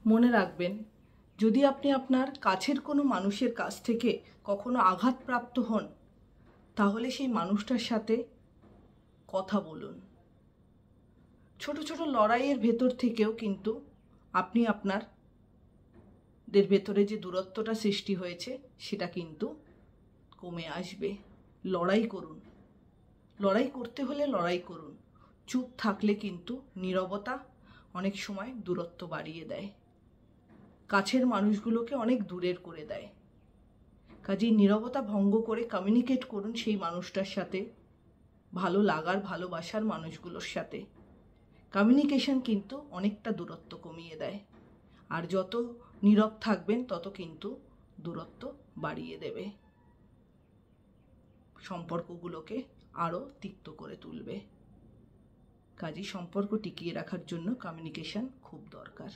মনে রাখবেন, যদি আপনি আপনার কাছের কোনো মানুষের কাছ থেকে কখনো আঘাতপ্রাপ্ত হন, তাহলে সেই মানুষটার সাথে কথা বলুন। ছোট ছোট লড়াইয়ের ভেতর থেকেও কিন্তু আপনি আপনাদের ভেতরে যে দূরত্বটা সৃষ্টি হয়েছে সেটা কিন্তু কমে আসবে। লড়াই করুন, লড়াই করতে হলে লড়াই করুন। চুপ থাকলে কিন্তু নীরবতা অনেক সময় দূরত্ব বাড়িয়ে দেয়, কাছের মানুষগুলোকে অনেক দূরের করে দেয়। কাজেই নীরবতা ভঙ্গ করে কমিউনিকেট করুন সেই মানুষটার সাথে, ভালো লাগার ভালোবাসার মানুষগুলোর সাথে। কমিউনিকেশন কিন্তু অনেকটা দূরত্ব কমিয়ে দেয়, আর যত নীরব থাকবেন তত কিন্তু দূরত্ব বাড়িয়ে দেবে, সম্পর্কগুলোকে আরও তিক্ত করে তুলবে। কাজেই সম্পর্ক টিকিয়ে রাখার জন্য কমিউনিকেশন খুব দরকার।